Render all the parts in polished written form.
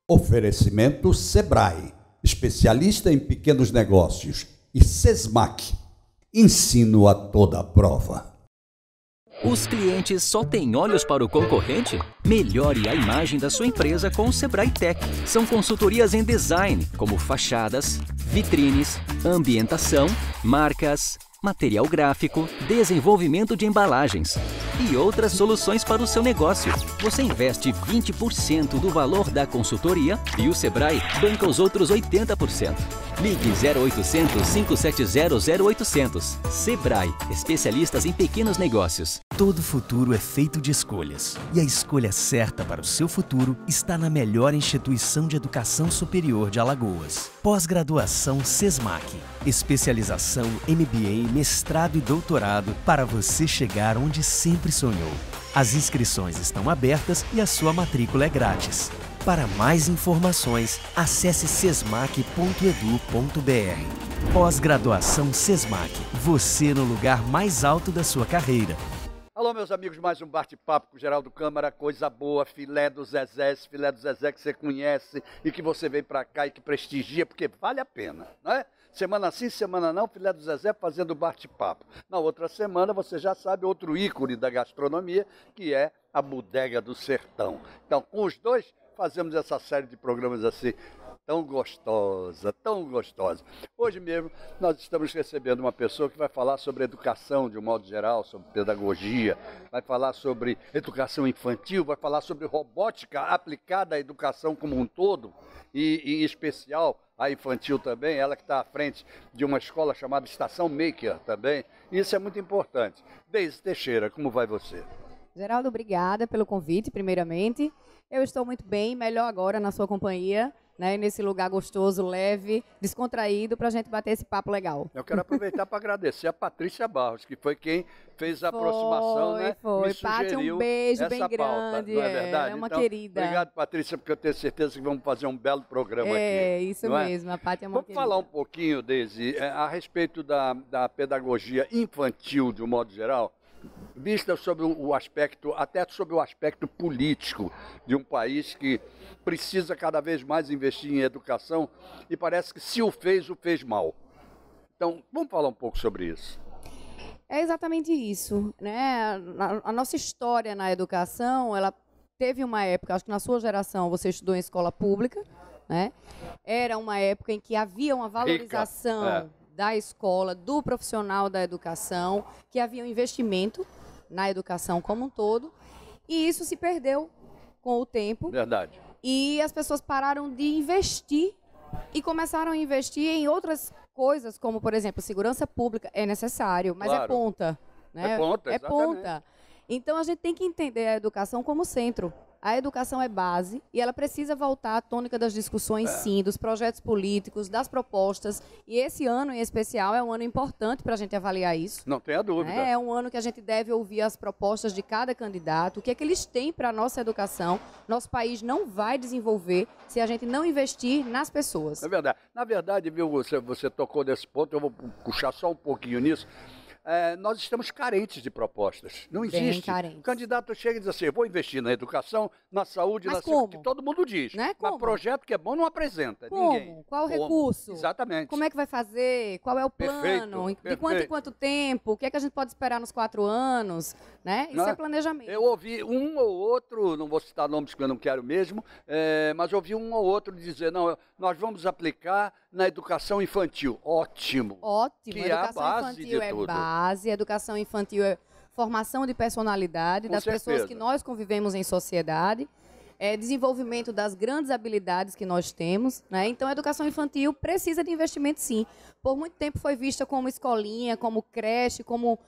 Oferecimento Sebrae, especialista em pequenos negócios, e Sesmac, ensino a toda prova. Os clientes só têm olhos para o concorrente? Melhore a imagem da sua empresa com o Sebrae Tech. São consultorias em design, como fachadas, vitrines, ambientação, marcas, material gráfico, desenvolvimento de embalagens e outras soluções para o seu negócio. Você investe 20% do valor da consultoria e o Sebrae banca os outros 80%. Ligue 0800 570 0800. Sebrae, especialistas em pequenos negócios. Todo futuro é feito de escolhas. E a escolha certa para o seu futuro está na melhor instituição de educação superior de Alagoas. Pós-graduação Sesmac. Especialização MBA, mestrado e doutorado para você chegar onde sempre sonhou. As inscrições estão abertas e a sua matrícula é grátis. Para mais informações, acesse sesmac.edu.br. Pós-graduação Sesmac. Você no lugar mais alto da sua carreira. Alô, meus amigos, mais um bate-papo com o Geraldo Câmara, coisa boa, filé do Zezé, esse filé do Zezé que você conhece e que você vem pra cá e que prestigia, porque vale a pena, não é? Semana sim, semana não, filé do Zezé fazendo bate-papo. Na outra semana, você já sabe, outro ícone da gastronomia, que é a Bodega do Sertão. Então, com os dois, fazemos essa série de programas assim, tão gostosa, tão gostosa. Hoje mesmo nós estamos recebendo uma pessoa que vai falar sobre educação de um modo geral, sobre pedagogia, vai falar sobre educação infantil, vai falar sobre robótica aplicada à educação como um todo e em especial a infantil também, ela que está à frente de uma escola chamada Estação Maker também. Isso é muito importante. Deise Teixeira, como vai você? Geraldo, obrigada pelo convite, primeiramente. Eu estou muito bem, melhor agora na sua companhia, né, nesse lugar gostoso, leve, descontraído, para a gente bater esse papo legal. Eu quero aproveitar para agradecer a Patrícia Barros, que foi quem fez a aproximação, né? Foi, me Pati, sugeriu um beijo essa bem pauta, grande, não é verdade? é uma Então, querida. Obrigado, Patrícia, porque eu tenho certeza que vamos fazer um belo programa aqui. É, isso não mesmo, a Pati é uma Vamos querida. falar um pouquinho, Deise, a respeito da pedagogia infantil, de um modo geral, vista sobre o aspecto, até sobre o aspecto político de um país que precisa cada vez mais investir em educação e parece que se o fez mal. Então, vamos falar um pouco sobre isso. É exatamente isso, né? A nossa história na educação, ela teve uma época, acho que na sua geração você estudou em escola pública, né? Era uma época em que havia uma valorização da escola, do profissional da educação, que havia um investimento na educação como um todo, e isso se perdeu com o tempo. Verdade. E as pessoas pararam de investir e começaram a investir em outras coisas, como, por exemplo, segurança pública é necessário, mas claro. É ponta. Né? É ponta, é exatamente. ponta. Então, a gente tem que entender a educação como centro. A educação é base e ela precisa voltar à tônica das discussões, sim, dos projetos políticos, das propostas. E esse ano, em especial, é um ano importante para a gente avaliar isso. Não tenha dúvida. Né? É um ano que a gente deve ouvir as propostas de cada candidato, o que é que eles têm para a nossa educação. Nosso país não vai desenvolver se a gente não investir nas pessoas. É verdade. Na verdade, viu, você tocou nesse ponto, eu vou puxar só um pouquinho nisso. Nós estamos carentes de propostas. Não existe. Carentes. O candidato chega e diz assim, eu vou investir na educação, na saúde, mas na como? que todo mundo diz. Né? Mas projeto que é bom não apresenta. Como? Ninguém. Qual o recurso? Exatamente. Como é que vai fazer? Qual é o plano? Perfeito. De quanto em quanto tempo? O que é que a gente pode esperar nos 4 anos? Né? Isso é planejamento. Eu ouvi um ou outro, não vou citar nomes porque eu não quero mesmo, mas eu ouvi um ou outro dizer, não, nós vamos aplicar na educação infantil. Ótimo. Ótimo. Que Educação é a base infantil de tudo. Base, educação infantil é formação de personalidade das pessoas que nós convivemos em sociedade, desenvolvimento das grandes habilidades que nós temos, né? Então, a educação infantil precisa de investimento, sim. Por muito tempo foi vista como escolinha, como creche, como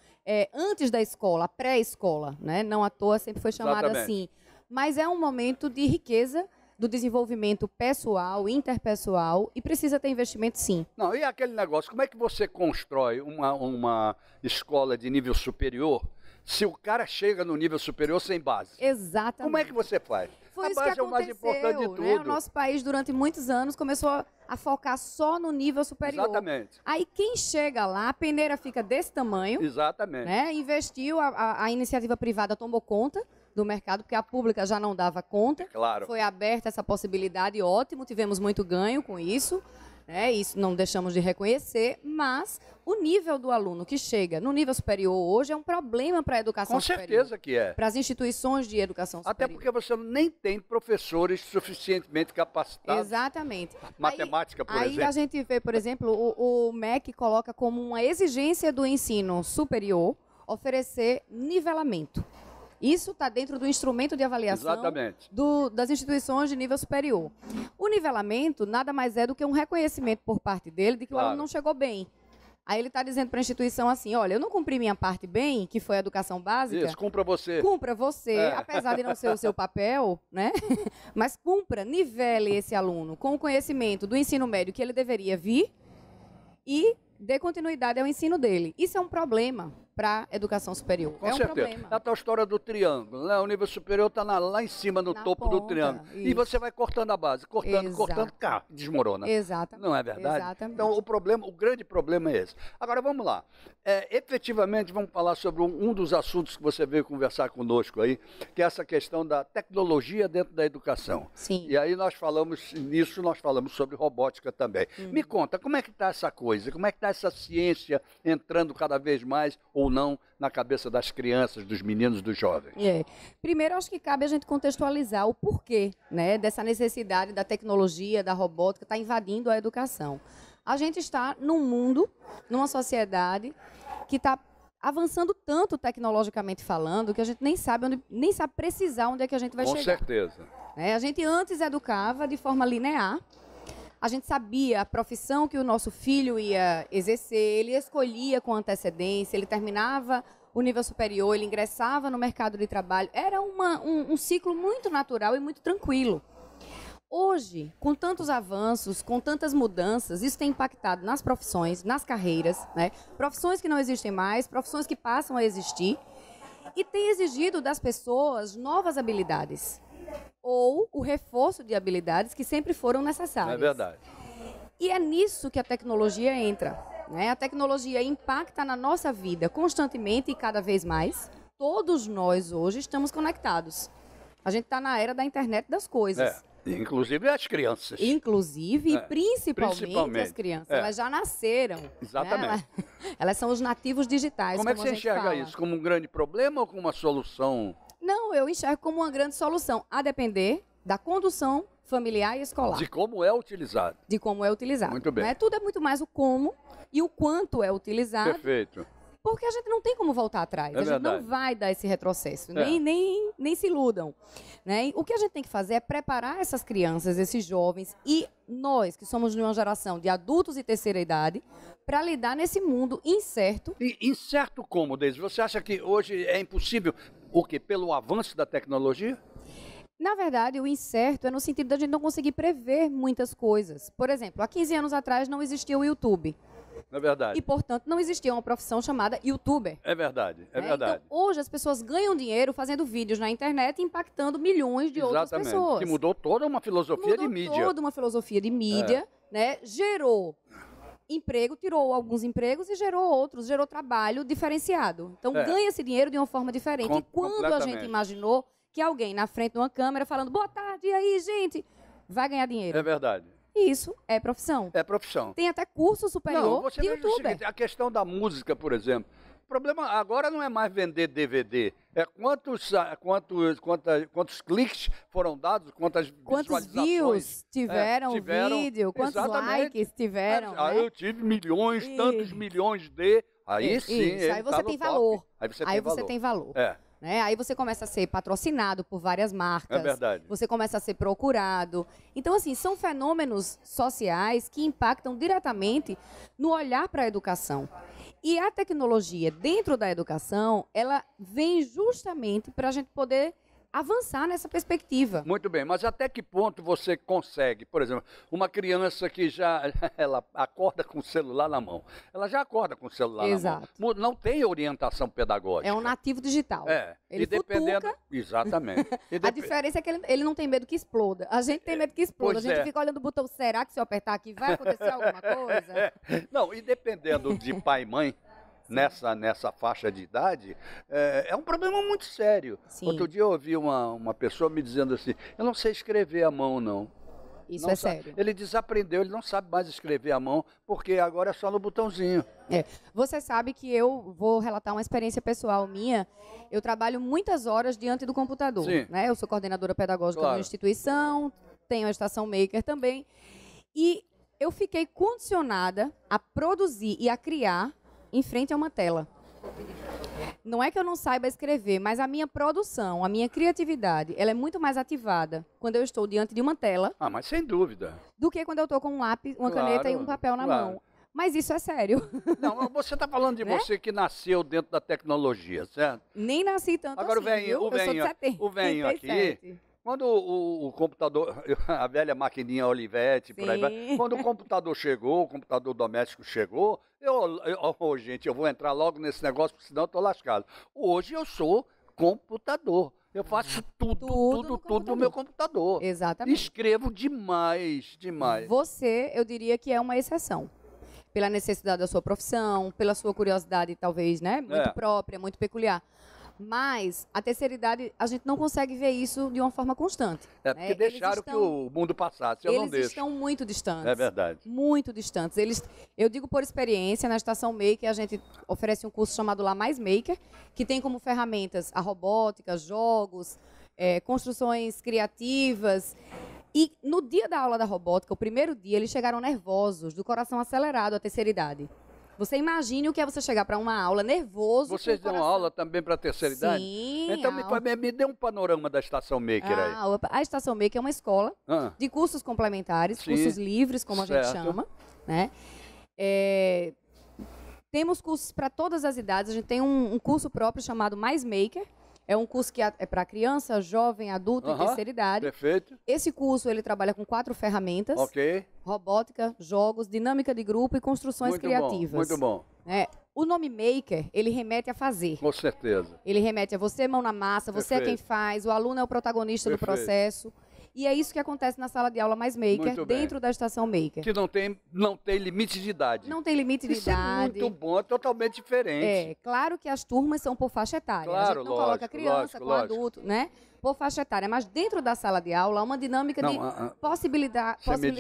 antes da escola, pré-escola, né? Não à toa sempre foi chamada assim. Mas é um momento de riqueza do desenvolvimento pessoal, interpessoal, e precisa ter investimento, sim. Não, e aquele negócio, como é que você constrói uma escola de nível superior se o cara chega no nível superior sem base? Exatamente. Como é que você faz? Foi a isso base que é o mais importante de tudo. né? O nosso país, durante muitos anos, começou a focar só no nível superior. Exatamente. Aí, quem chega lá, a peneira fica desse tamanho. Exatamente. Né? Investiu, a iniciativa privada tomou conta, do mercado, porque a pública já não dava conta. Claro. Foi aberta essa possibilidade, ótimo, tivemos muito ganho com isso. Isso não deixamos de reconhecer, mas o nível do aluno que chega no nível superior hoje é um problema para a educação superior. Com certeza que é. Para as instituições de educação superior. Até porque você nem tem professores suficientemente capacitados. Exatamente. Matemática, por exemplo. Aí a gente vê, por exemplo, o MEC coloca como uma exigência do ensino superior oferecer nivelamento. Isso está dentro do instrumento de avaliação das instituições de nível superior. O nivelamento nada mais é do que um reconhecimento por parte dele de que o aluno não chegou bem. Aí ele está dizendo para a instituição assim, olha, eu não cumpri minha parte bem, que foi a educação básica. Isso, cumpra você. Cumpra você, apesar de não ser o seu papel, né? Mas cumpra, nivele esse aluno com o conhecimento do ensino médio que ele deveria vir e dê continuidade ao ensino dele. Isso é um problema para a educação superior. Com certeza. Problema. É a tal história do triângulo, né? O nível superior está lá em cima, no topo do triângulo. Isso. E você vai cortando a base, cortando, desmorona. Exatamente. Não é verdade? Exatamente. Então, o grande problema é esse. Agora, vamos lá. Efetivamente, vamos falar sobre um dos assuntos que você veio conversar conosco aí, que é essa questão da tecnologia dentro da educação. Sim. E aí nós falamos sobre robótica também. Me conta, como é que está essa coisa? Como é que está essa ciência entrando cada vez mais ou não na cabeça das crianças, dos meninos, dos jovens? Primeiro, acho que cabe a gente contextualizar o porquê, né, dessa necessidade da tecnologia, da robótica, estar invadindo a educação. A gente está num mundo, numa sociedade que está avançando tanto tecnologicamente falando que a gente nem sabe precisar onde é que a gente vai chegar. Com certeza. A gente antes educava de forma linear. A gente sabia a profissão que o nosso filho ia exercer, ele escolhia com antecedência, ele terminava o nível superior, ele ingressava no mercado de trabalho. Era um ciclo muito natural e muito tranquilo. Hoje, com tantos avanços, com tantas mudanças, isso tem impactado nas profissões, nas carreiras, né? Profissões que não existem mais, profissões que passam a existir, e tem exigido das pessoas novas habilidades ou o reforço de habilidades que sempre foram necessárias. É verdade. E é nisso que a tecnologia entra, né? A tecnologia impacta na nossa vida constantemente e cada vez mais. Todos nós hoje estamos conectados. A gente está na era da internet das coisas. Inclusive as crianças. Inclusive e principalmente as crianças. Elas já nasceram. Exatamente. Né? Elas são os nativos digitais. Como é que você enxerga isso? Como um grande problema ou como uma solução? Não, eu enxergo como uma grande solução, a depender da condução familiar e escolar. De como é utilizado. De como é utilizado. Muito bem. Né? Tudo é muito mais o como e o quanto é utilizado. Perfeito. Porque a gente não tem como voltar atrás. A gente não vai dar esse retrocesso. Nem se iludam. Né? O que a gente tem que fazer é preparar essas crianças, esses jovens e nós, que somos de uma geração de adultos e terceira idade, para lidar nesse mundo incerto. E incerto como, Deise? Você acha que hoje é impossível, o quê? Pelo avanço da tecnologia? Na verdade, o incerto é no sentido da gente não conseguir prever muitas coisas. Por exemplo, há 15 anos atrás não existia o YouTube. É verdade. E, portanto, não existia uma profissão chamada youtuber. É verdade, é verdade. Então, hoje as pessoas ganham dinheiro fazendo vídeos na internet impactando milhões de outras pessoas. Que mudou toda uma filosofia de mídia. Toda uma filosofia de mídia, né? Gerou emprego, tirou alguns empregos e gerou outros, gerou trabalho diferenciado. Então, ganha-se dinheiro de uma forma diferente. E quando a gente imaginou que alguém na frente de uma câmera falando, boa tarde, e aí, gente, vai ganhar dinheiro. É verdade. E isso é profissão. É profissão. Tem até curso superior de youtuber. O seguinte, a questão da música, por exemplo. O problema agora não é mais vender DVD. É quantos cliques foram dados, quantas views tiveram o vídeo, quantos likes tiveram. Eu tive milhões, tantos milhões de... Aí sim. Aí você tem valor. Aí você tem valor. Né? Aí você começa a ser patrocinado por várias marcas. É verdade. Você começa a ser procurado. Então, assim, são fenômenos sociais que impactam diretamente no olhar para a educação. E a tecnologia dentro da educação, ela vem justamente para a gente poder avançar nessa perspectiva. Muito bem, mas até que ponto você consegue, por exemplo, uma criança que ela acorda com o celular na mão, ela já acorda com o celular na mão, não tem orientação pedagógica. É um nativo digital. Ele e dependendo, futuca. Exatamente. A diferença é que ele não tem medo que exploda. A gente tem medo que exploda. A gente fica olhando o botão, será que se eu apertar aqui vai acontecer alguma coisa? Não, e dependendo de pai e mãe, nessa faixa de idade, é um problema muito sério. Sim. Outro dia eu ouvi uma pessoa me dizendo assim, eu não sei escrever à mão, não. Isso é sério. Ele desaprendeu, ele não sabe mais escrever à mão, porque agora é só no botãozinho. Você sabe que eu vou relatar uma experiência pessoal minha. Eu trabalho muitas horas diante do computador. Sim. Né? Eu sou coordenadora pedagógica de Claro. uma instituição, tenho a Estação Maker também. E eu fiquei condicionada a produzir e a criar em frente a uma tela. Não é que eu não saiba escrever, mas a minha produção, a minha criatividade, ela é muito mais ativada quando eu estou diante de uma tela Ah, mas sem dúvida. do que quando eu estou com um lápis, uma Claro, caneta e um papel na claro. mão. Mas isso é sério. Não, você está falando de Né? você que nasceu dentro da tecnologia, certo? Nem nasci tanto Agora assim, viu? Eu sou de 70, o venho aqui, 77. quando o computador, a velha maquininha Olivetti, por aí vai, Sim. quando o computador chegou, o computador doméstico chegou, gente, eu vou entrar logo nesse negócio, porque senão eu estou lascado. Hoje eu sou computador. Eu faço tudo no meu computador. Exatamente. Escrevo demais. Você, eu diria que é uma exceção. Pela necessidade da sua profissão, pela sua curiosidade, talvez, né? Muito própria, muito peculiar. Mas a terceira idade, a gente não consegue ver isso de uma forma constante. Porque deixaram que o mundo passasse, eu não deixo. Eles estão muito distantes. É verdade. Muito distantes. Eu digo por experiência, na Estação Maker, a gente oferece um curso chamado Lá Mais Maker, que tem como ferramentas a robótica, jogos, construções criativas. E no dia da aula da robótica, o primeiro dia, eles chegaram nervosos, do coração acelerado à terceira idade. Você imagine o que é você chegar para uma aula nervoso. Vocês dão aula também para a terceira idade? Sim. Então me dê um panorama da Estação Maker aí. A Estação Maker é uma escola de cursos complementares, Sim. cursos livres, como a gente chama. Né? Temos cursos para todas as idades. A gente tem um curso próprio chamado Mais Maker. É um curso que é para criança, jovem, adulto e terceira idade. Perfeito. Esse curso ele trabalha com 4 ferramentas. Ok. Robótica, jogos, dinâmica de grupo e construções Muito criativas. Muito bom. O nome maker, ele remete a fazer. Com certeza. Ele remete a você, mão na massa, você é quem faz, o aluno é o protagonista do processo. E é isso que acontece na sala de aula Mais Maker, dentro da Estação Maker. Que não tem limite de idade. Não tem limite de idade. É muito bom, é totalmente diferente. Claro que as turmas são por faixa etária. Claro, a gente não coloca criança com adulto, né? Por faixa etária. Mas dentro da sala de aula há uma dinâmica de possibilitar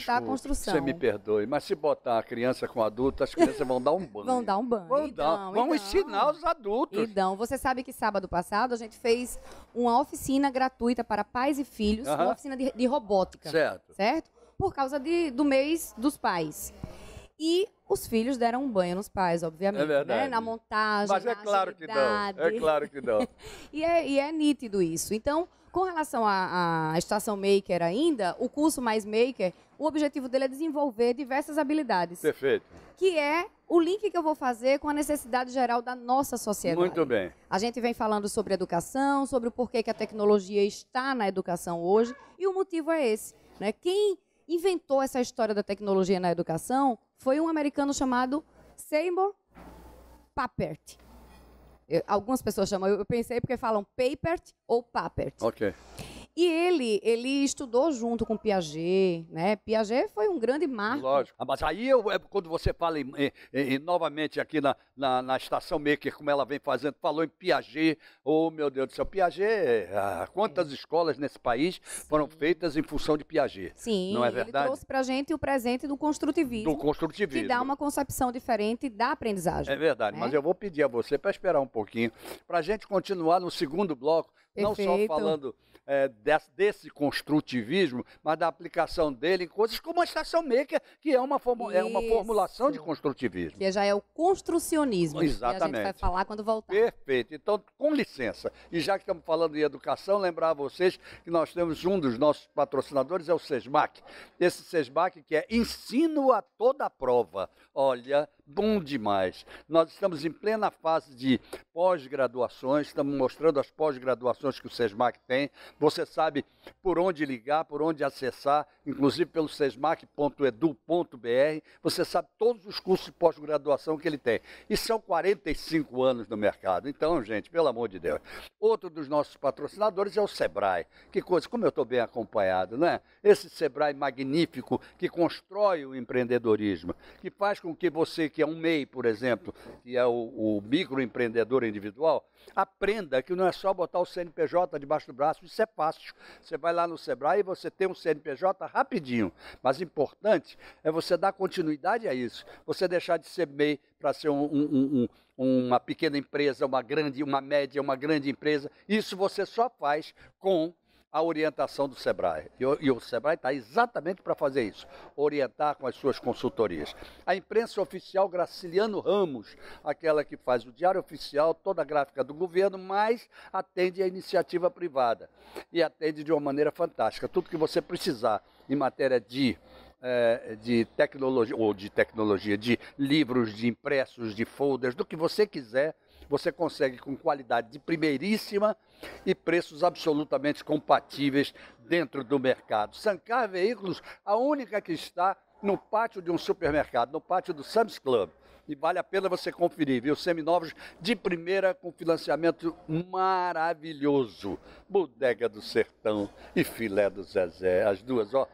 a construção. Você me perdoe, mas se botar a criança com adulto, as crianças vão dar um banho. Vão dar um banho. Vão ensinar os adultos. Então, você sabe que sábado passado a gente fez uma oficina gratuita para pais e filhos, uma oficina de robótica. Certo? Por causa do mês dos pais. E os filhos deram um banho nos pais, obviamente. É verdade. Né? Na montagem, mas na claro agilidade. que dão. É claro que dão. e é nítido isso. Então, com relação à Estação Maker ainda, o curso Mais Maker, o objetivo dele é desenvolver diversas habilidades. Perfeito. Que é o link que eu vou fazer com a necessidade geral da nossa sociedade. Muito bem. A gente vem falando sobre educação, sobre o porquê que a tecnologia está na educação hoje, e o motivo é esse. Né? Quem inventou essa história da tecnologia na educação foi um americano chamado Seymour Papert. Algumas pessoas chamam, eu pensei porque falam Papert ou Papert. Ok. E ele estudou junto com Piaget, né? Piaget foi um grande marco. Lógico. Mas aí, quando você fala novamente aqui na Estação Maker, como ela vem fazendo, falou em Piaget, oh meu Deus do céu, Piaget, quantas escolas nesse país foram feitas em função de Piaget? Sim, não é verdade? Ele trouxe pra gente o presente do construtivismo. Do construtivismo. Que dá uma concepção diferente da aprendizagem. É verdade, mas eu vou pedir a você para esperar um pouquinho, para a gente continuar no segundo bloco, não só falando desse construtivismo, mas da aplicação dele em coisas como a Estação Maker, que é uma formulação de construtivismo. Que já é o construcionismo. Exatamente. Que a gente vai falar quando voltar. Perfeito. Então, com licença, e já que estamos falando em educação, lembrar a vocês que nós temos um dos nossos patrocinadores, é o SESMAC. Esse SESMAC que é ensino a toda prova. Olha, bom demais. Nós estamos em plena fase de pós-graduações, estamos mostrando as pós-graduações que o SESMAC tem. Você sabe por onde ligar, por onde acessar, inclusive pelo sesmac.edu.br. Você sabe todos os cursos de pós-graduação que ele tem. E são 45 anos no mercado. Então, gente, pelo amor de Deus. Outro dos nossos patrocinadores é o Sebrae. Que coisa, como eu estou bem acompanhado, né? Esse Sebrae magnífico que constrói o empreendedorismo, que faz com que você que é um MEI, por exemplo, que é o microempreendedor individual, aprenda que não é só botar o CNPJ debaixo do braço, isso é fácil. Você vai lá no Sebrae e você tem um CNPJ rapidinho, mas importante é você dar continuidade a isso, você deixar de ser MEI para ser uma pequena empresa, uma média, uma grande empresa. Isso você só faz com a orientação do Sebrae. E o Sebrae está exatamente para fazer isso, orientar com as suas consultorias. A imprensa oficial Graciliano Ramos, aquela que faz o Diário Oficial, toda a gráfica do governo, mas atende a iniciativa privada. E atende de uma maneira fantástica. Tudo que você precisar em matéria de tecnologia, de livros, de impressos, de folders, do que você quiser, você consegue com qualidade de primeiríssima e preços absolutamente compatíveis dentro do mercado. Sancar Veículos, a única que está no pátio de um supermercado, no pátio do Sam's Club. E vale a pena você conferir, viu? Seminovos de primeira com financiamento maravilhoso. Bodega do Sertão e Filé do Zezé. As duas, ó,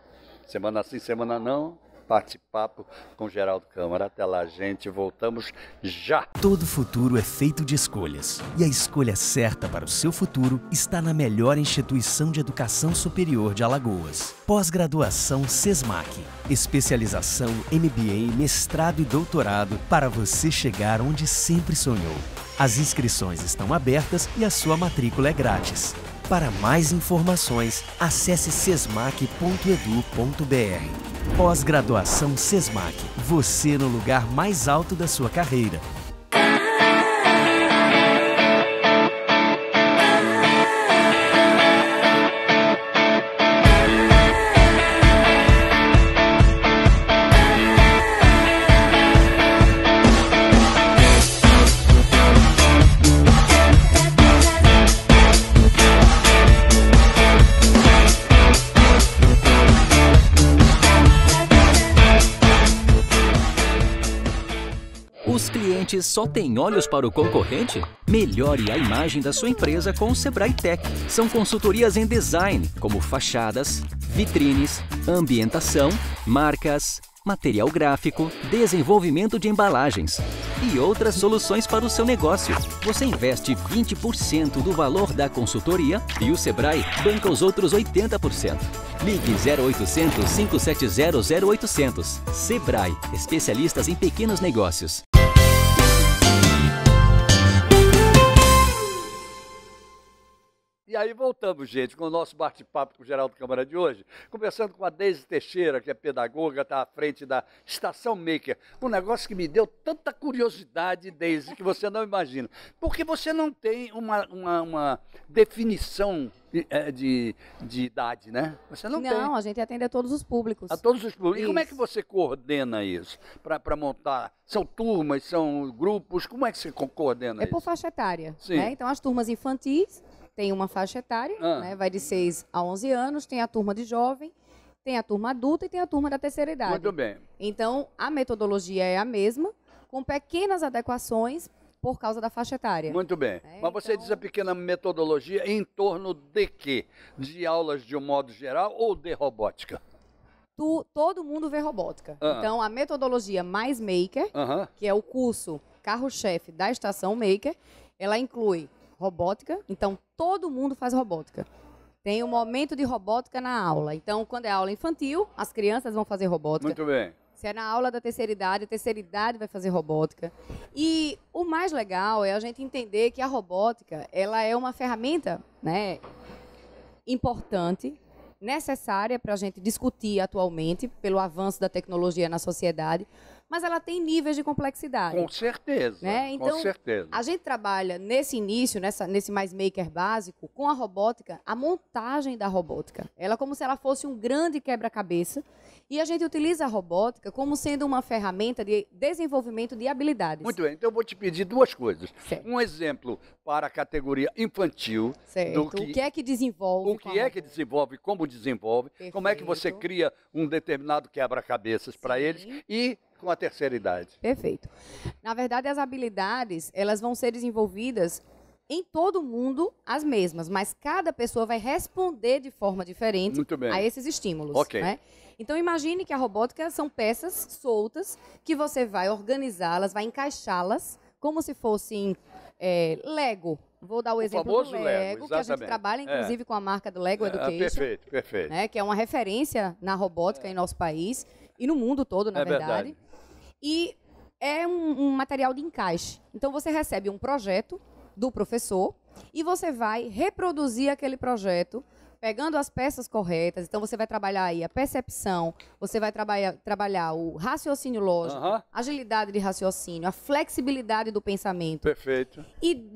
semana sim, semana não. Bate-papo com Geraldo Câmara. Até lá, gente. Voltamos já. Todo futuro é feito de escolhas. E a escolha certa para o seu futuro está na melhor instituição de educação superior de Alagoas. Pós-graduação SESMAC. Especialização, MBA, mestrado e doutorado para você chegar onde sempre sonhou. As inscrições estão abertas e a sua matrícula é grátis. Para mais informações, acesse sesmac.edu.br. Pós-graduação SESMAC. Você no lugar mais alto da sua carreira. Os clientes só têm olhos para o concorrente? Melhore a imagem da sua empresa com o Sebrae Tech. São consultorias em design, como fachadas, vitrines, ambientação, marcas, material gráfico, desenvolvimento de embalagens e outras soluções para o seu negócio. Você investe 20% do valor da consultoria e o Sebrae banca os outros 80%. Ligue 0800 570 0800. Sebrae, especialistas em pequenos negócios. E aí voltamos, gente, com o nosso bate-papo com o Geraldo Câmara de hoje, conversando com a Deise Teixeira, que é pedagoga, está à frente da Estação Maker. Um negócio que me deu tanta curiosidade, Deise, que você não imagina. Porque você não tem uma definição de idade, né? Você não tem. Não, a gente atende a todos os públicos. A todos os públicos. Isso. E como é que você coordena isso? Para montar? São turmas, são grupos? Como é que você coordena isso? É por faixa etária. Sim. Né? Então, as turmas infantis tem uma faixa etária, né? Vai de 6 a 11 anos, tem a turma de jovem, tem a turma adulta e tem a turma da terceira idade. Muito bem. Então, a metodologia é a mesma, com pequenas adequações por causa da faixa etária. Muito bem. Mas você diz a pequena metodologia em torno de quê? De aulas de um modo geral ou de robótica? Todo mundo vê robótica. Então, a metodologia mais Maker, que é o curso carro-chefe da Estação Maker, ela inclui robótica, então todo mundo faz robótica. Tem um momento de robótica na aula. Então, quando é aula infantil, as crianças vão fazer robótica. Muito bem. Se é na aula da terceira idade, a terceira idade vai fazer robótica. E o mais legal é a gente entender que a robótica, ela é uma ferramenta, né, importante, necessária para a gente discutir atualmente, pelo avanço da tecnologia na sociedade, mas ela tem níveis de complexidade. Com certeza, né? Então, com certeza. A gente trabalha nesse início, nesse mais maker básico, com a robótica, a montagem da robótica. Ela é como se ela fosse um grande quebra-cabeça e a gente utiliza a robótica como sendo uma ferramenta de desenvolvimento de habilidades. Muito bem, então eu vou te pedir duas coisas. Certo. Um exemplo para a categoria infantil. Certo. O que é que desenvolve? O que é que desenvolve, como desenvolve, Perfeito. Como é que você cria um determinado quebra-cabeças para eles e com a terceira idade. Perfeito. Na verdade, as habilidades, elas vão ser desenvolvidas em todo mundo as mesmas, mas cada pessoa vai responder de forma diferente Muito bem. a esses estímulos. Ok. Né? Então imagine que a robótica são peças soltas que você vai organizá-las, vai encaixá-las como se fossem Lego. Vou dar o exemplo do Lego, que a gente trabalha inclusive com a marca do Lego Education. Perfeito, perfeito. Né, que é uma referência na robótica em nosso país e no mundo todo, na verdade. Verdade. E é um material de encaixe. Então você recebe um projeto do professor e você vai reproduzir aquele projeto pegando as peças corretas. Então você vai trabalhar aí a percepção, você vai trabalhar o raciocínio lógico, agilidade de raciocínio, a flexibilidade do pensamento. Perfeito. E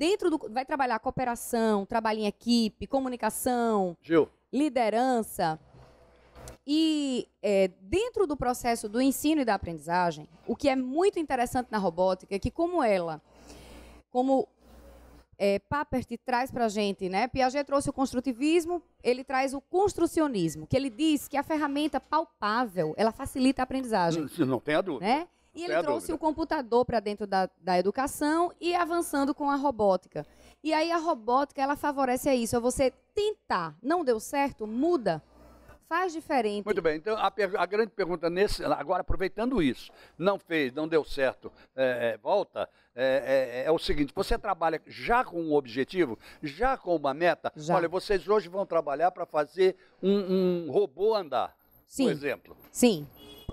vai trabalhar a cooperação, trabalho em equipe, comunicação, liderança. E dentro do processo do ensino e da aprendizagem, o que é muito interessante na robótica é que como Papert traz para a gente, né? Piaget trouxe o construtivismo, ele traz o construcionismo, que ele diz que a ferramenta palpável, ela facilita a aprendizagem. Não tenha dúvida. Né? E ele trouxe o computador para dentro da educação e avançando com a robótica. E aí a robótica, ela favorece isso, é você tentar, não deu certo, muda. Faz diferente. Muito bem, então a grande pergunta agora aproveitando isso, não fez, não deu certo, volta, é o seguinte, você trabalha já com um objetivo, já com uma meta? Já. Olha, vocês hoje vão trabalhar para fazer um robô andar, por exemplo. Sim.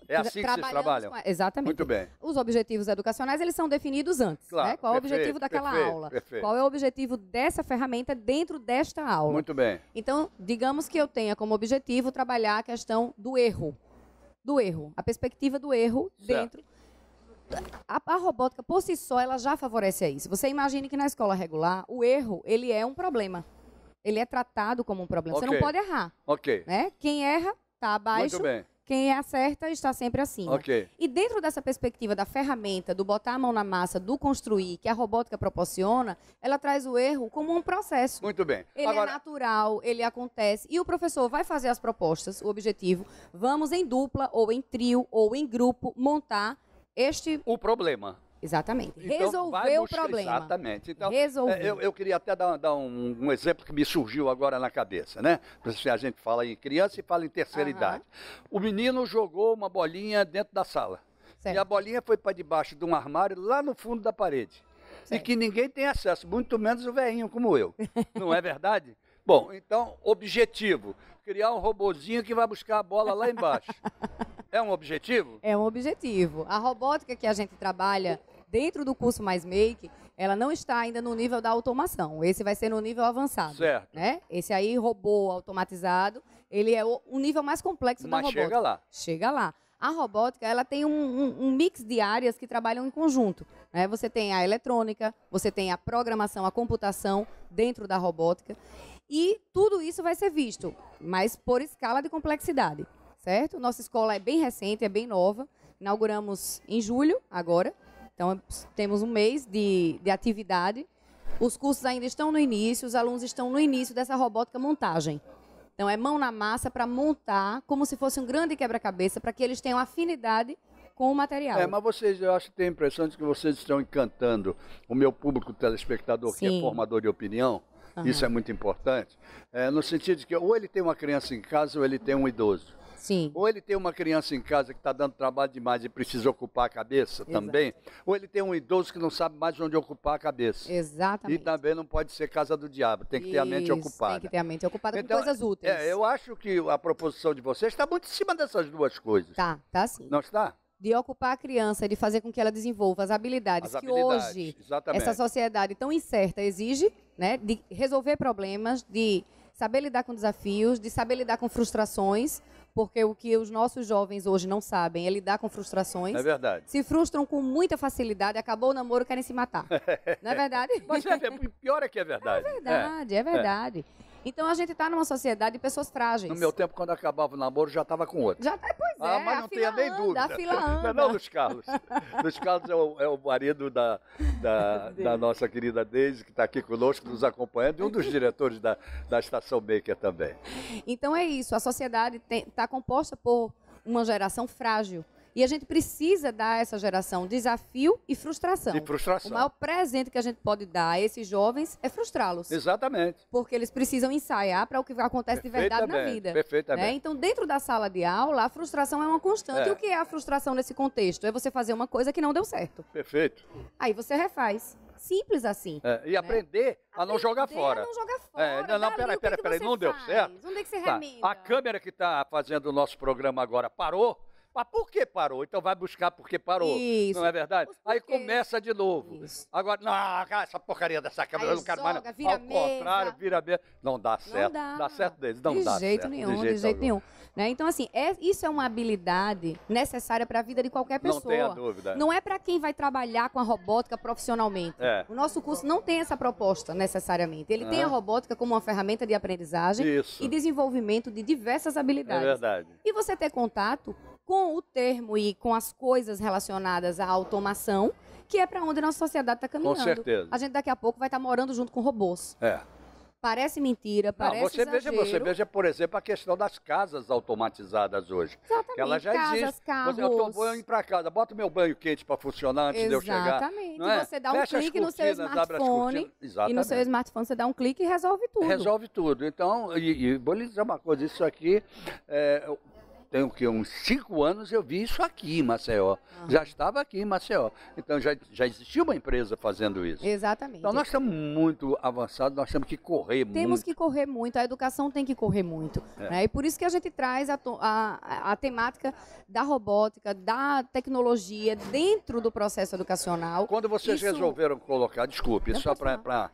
É assim que vocês trabalham? Exatamente. Muito bem. Os objetivos educacionais, eles são definidos antes. Claro, né? Qual é o objetivo daquela aula? Perfeito. Qual é o objetivo dessa ferramenta dentro desta aula? Muito bem. Então, digamos que eu tenha como objetivo trabalhar a questão do erro. A perspectiva do erro dentro. A robótica, por si só, ela já favorece isso. Você imagine que na escola regular, o erro, ele é um problema. Ele é tratado como um problema. Você não pode errar. Né? Quem erra, está abaixo. Muito bem. Quem acerta está sempre acima. E dentro dessa perspectiva da ferramenta, do botar a mão na massa, do construir, que a robótica proporciona, ela traz o erro como um processo. Muito bem. Ele é natural, ele acontece. E o professor vai fazer as propostas, o objetivo. Vamos em dupla, ou em trio, ou em grupo, montar o problema. Exatamente. Então, resolver o problema. Exatamente. Então, eu queria até dar um exemplo que me surgiu agora na cabeça, né? A gente fala em criança e fala em terceira idade. O menino jogou uma bolinha dentro da sala. Certo. E a bolinha foi para debaixo de um armário lá no fundo da parede. Certo. E que ninguém tem acesso, muito menos o velhinho como eu. Não é verdade? Bom, então, objetivo. Criar um robozinho que vai buscar a bola lá embaixo. É um objetivo? É um objetivo. A robótica que a gente trabalha dentro do curso Mais Make, ela não está ainda no nível da automação. Esse vai ser no nível avançado. Certo. Né? Esse aí, robô automatizado, ele é o nível mais complexo da robótica. Mas chega lá. Chega lá. A robótica, ela tem um mix de áreas que trabalham em conjunto. Né? Você tem a eletrônica, você tem a programação, a computação dentro da robótica. E tudo isso vai ser visto, mas por escala de complexidade. Certo? Nossa escola é bem recente, é bem nova. Inauguramos em julho, agora. Então, temos um mês de atividade. Os cursos ainda estão no início, os alunos estão no início dessa robótica montagem. Então, é mão na massa para montar como se fosse um grande quebra-cabeça, para que eles tenham afinidade com o material. Mas eu acho que tem a impressão de que vocês estão encantando o meu público telespectador, que é formador de opinião. Isso é muito importante. No sentido de que ou ele tem uma criança em casa ou ele tem um idoso. Sim. Ou ele tem uma criança em casa que está dando trabalho demais e precisa ocupar a cabeça também, ou ele tem um idoso que não sabe mais onde ocupar a cabeça. Exatamente. E também não pode ser casa do diabo, tem que ter a mente ocupada. Tem que ter a mente ocupada com coisas úteis. Eu acho que a proposição de vocês está muito em cima dessas duas coisas. Tá sim. Não está? De ocupar a criança, de fazer com que ela desenvolva as habilidades que hoje essa sociedade tão incerta exige, né, de resolver problemas, de saber lidar com desafios, de saber lidar com frustrações, porque o que os nossos jovens hoje não sabem é lidar com frustrações. É verdade. Se frustram com muita facilidade, acabou o namoro, querem se matar. Não é verdade? Mas pior é que é verdade. É verdade, é verdade. Então a gente está numa sociedade de pessoas frágeis. No meu tempo, quando acabava o namoro, já estava com outro. Já tá, pois é. Mas não tenha nem dúvida. A fila anda. Não, Luiz Carlos. Luiz Carlos é o marido da nossa querida Deise, que está aqui conosco, nos acompanhando, e um dos diretores da Estação Maker também. Então é isso, a sociedade está composta por uma geração frágil. E a gente precisa dar a essa geração desafio e frustração. O maior presente que a gente pode dar a esses jovens é frustrá-los. Exatamente. Porque eles precisam ensaiar para o que acontece de verdade na vida. Perfeitamente. Né? Então, dentro da sala de aula, a frustração é uma constante. E o que é a frustração nesse contexto? É você fazer uma coisa que não deu certo. Perfeito. Aí você refaz. Simples assim. E aprender a não jogar fora. A não jogar fora. Não, peraí, não deu certo. Onde é que você remenda? A câmera que está fazendo o nosso programa agora parou. Mas por que parou? Então vai buscar por que parou. Isso. Não é verdade? Aí começa de novo. Isso. Agora, não, essa porcaria dessa câmera eu não quero mais. Não. Ao contrário, vira mesa. Não dá certo. Dá certo deles. Não dá certo. De jeito nenhum. Né? Então, assim, isso é uma habilidade necessária para a vida de qualquer pessoa. Não tenha dúvida. Não é para quem vai trabalhar com a robótica profissionalmente. O nosso curso não tem essa proposta, necessariamente. Ele tem a robótica como uma ferramenta de aprendizagem e desenvolvimento de diversas habilidades. É verdade. E você ter contato com o termo e com as coisas relacionadas à automação, que é para onde a nossa sociedade está caminhando. Com certeza. A gente daqui a pouco vai estar morando junto com robôs. Parece mentira, parece exagero. Você veja, por exemplo, a questão das casas automatizadas hoje. Exatamente. Que ela já existe. Carros. Eu vou ir para casa, bota meu banho quente para funcionar antes de eu chegar. Exatamente. Você dá um clique no seu smartphone e no seu smartphone você dá um clique e resolve tudo. Resolve tudo. Então, vou lhe dizer uma coisa, isso aqui... Tenho que uns 5 anos eu vi isso aqui em Maceió. Já estava aqui em Maceió. Então já existia uma empresa fazendo isso. Exatamente. Então nós estamos muito avançados, nós temos que correr muito. Temos que correr muito, a educação tem que correr muito. Né? E por isso que a gente traz a temática da robótica, da tecnologia dentro do processo educacional. Quando vocês resolveram colocar, desculpe, só para...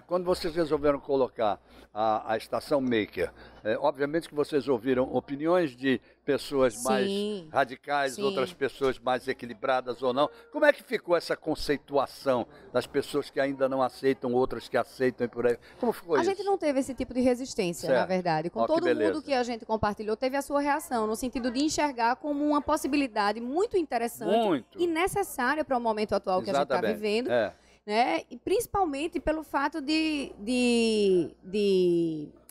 Quando vocês resolveram colocar a Estação Maker, obviamente que vocês ouviram opiniões de pessoas mais radicais, outras pessoas mais equilibradas ou não. Como é que ficou essa conceituação das pessoas que ainda não aceitam, outras que aceitam e por aí? Como ficou isso? A gente não teve esse tipo de resistência, na verdade. Com todo mundo que a gente compartilhou, teve a sua reação, no sentido de enxergar como uma possibilidade muito interessante e necessária para o momento atual que a gente está vivendo. Né? E principalmente pelo fato de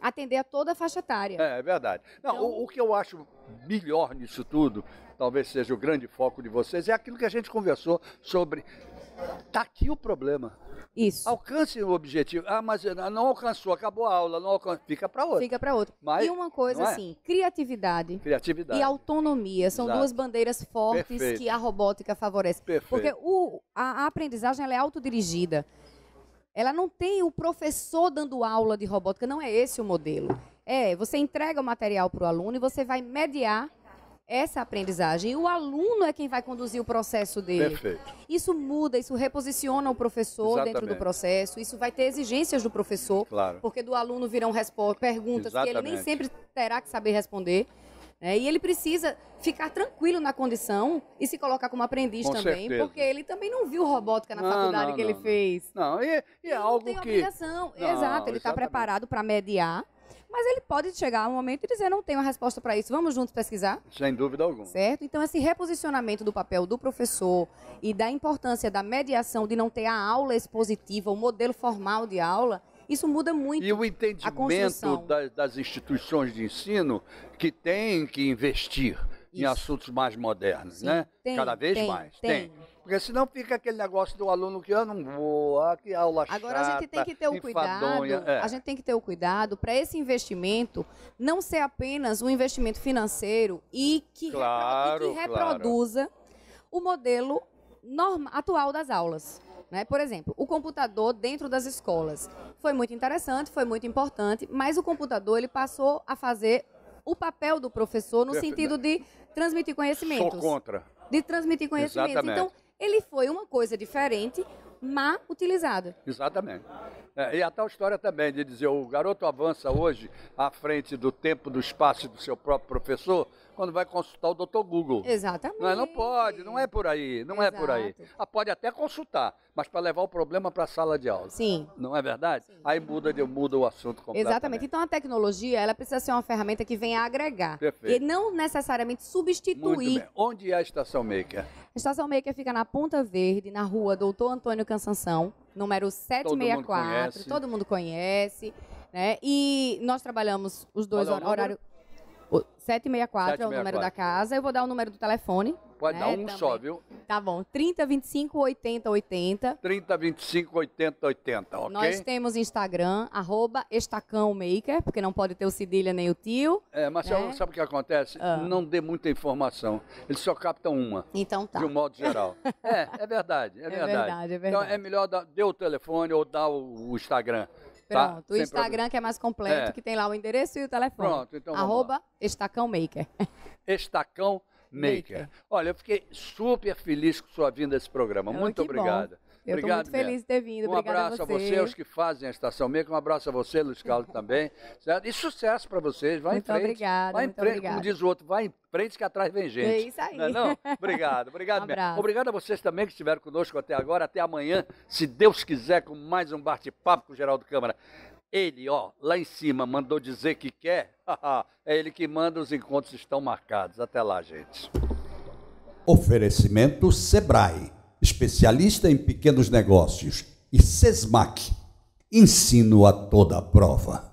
atender a toda a faixa etária. É verdade. Não, então, o que eu acho melhor nisso tudo, talvez seja o grande foco de vocês, é aquilo que a gente conversou sobre. Está aqui o problema. Isso. Alcance o objetivo. Mas não alcançou, acabou a aula, não alcançou. Fica para outro. Fica para outro. Mas, e uma coisa assim, criatividade e autonomia são duas bandeiras fortes que a robótica favorece. Porque a aprendizagem ela é autodirigida. Ela não tem o professor dando aula de robótica, não é esse o modelo. Você entrega o material para o aluno e você vai mediar essa aprendizagem. E o aluno é quem vai conduzir o processo dele. Isso muda, isso reposiciona o professor dentro do processo, isso vai ter exigências do professor, porque do aluno virão perguntas que ele nem sempre terá que saber responder. E ele precisa ficar tranquilo na condição e se colocar como aprendiz também, porque ele também não viu robótica na faculdade que ele fez. Não, e é algo que... Não tem obrigação. Exato, ele está preparado para mediar. Mas ele pode chegar a um momento e dizer, não tenho a resposta para isso, vamos juntos pesquisar? Sem dúvida alguma. Certo? Então, esse reposicionamento do papel do professor e da importância da mediação, de não ter a aula expositiva, o modelo formal de aula, isso muda muito a construção. E o entendimento das instituições de ensino que têm que investir em assuntos mais modernos, né? Cada vez mais. Tem. Porque senão fica aquele negócio do aluno que eu não vou, que aula chata. Agora a gente tem que ter o cuidado, a gente tem que ter o cuidado para esse investimento não ser apenas um investimento financeiro e que reproduza o modelo atual das aulas. Né? Por exemplo, o computador dentro das escolas foi muito interessante, foi muito importante, mas o computador ele passou a fazer o papel do professor no sentido de transmitir conhecimentos. Sou contra. De transmitir conhecimentos. Exatamente. Então, ele foi uma coisa diferente, má utilizada. Exatamente. E a tal história também de dizer, o garoto avança hoje à frente do tempo, do espaço e do seu próprio professor, quando vai consultar o Dr. Google. Exatamente. Não pode, não é por aí, é por aí. Pode até consultar, mas para levar o problema para a sala de aula. Sim. Não é verdade? Sim. Aí muda o assunto completamente. Exatamente. Então a tecnologia, ela precisa ser uma ferramenta que venha agregar. Perfeito. E não necessariamente substituir. Muito bem. Onde é a Estação Maker? A Estação Maker fica na Ponta Verde, na rua Doutor Antônio Cansanção, número 764. Todo mundo conhece. Né? E nós trabalhamos os dois horários. 764 é o número da casa. Eu vou dar o número do telefone Pode dar um só, viu? Tá bom. 3025 80 80. 3025 80 80, ok? Nós temos Instagram, @estacãomaker, porque não pode ter o cedilha nem o tio. Marcelo, sabe o que acontece? Não dê muita informação. Eles só captam uma. Então tá. De um modo geral. É verdade. É verdade. Então é melhor dê o telefone ou dar o Instagram. Pronto, tá? O Instagram que é mais completo, que tem lá o endereço e o telefone. Pronto, então @estacãomaker. Estacãomaker. Olha, eu fiquei super feliz com sua vinda a esse programa. Muito obrigado. Bom. Eu estou muito feliz de ter vindo. Um abraço a você, os que fazem a Estação Maker. Um abraço a você, Luiz Carlos, também. Certo? E sucesso para vocês. Vai em frente. Obrigada, vai em frente, como diz o outro, vai em frente que atrás vem gente. É isso aí. Não? Obrigado mesmo. Obrigado a vocês também que estiveram conosco até agora. Até amanhã, se Deus quiser, com mais um bate-papo com o Geraldo Câmara. Ele, lá em cima, mandou dizer que quer. É ele que manda, os encontros estão marcados. Até lá, gente. Oferecimento Sebrae, especialista em pequenos negócios, e Sesmac, ensino a toda prova.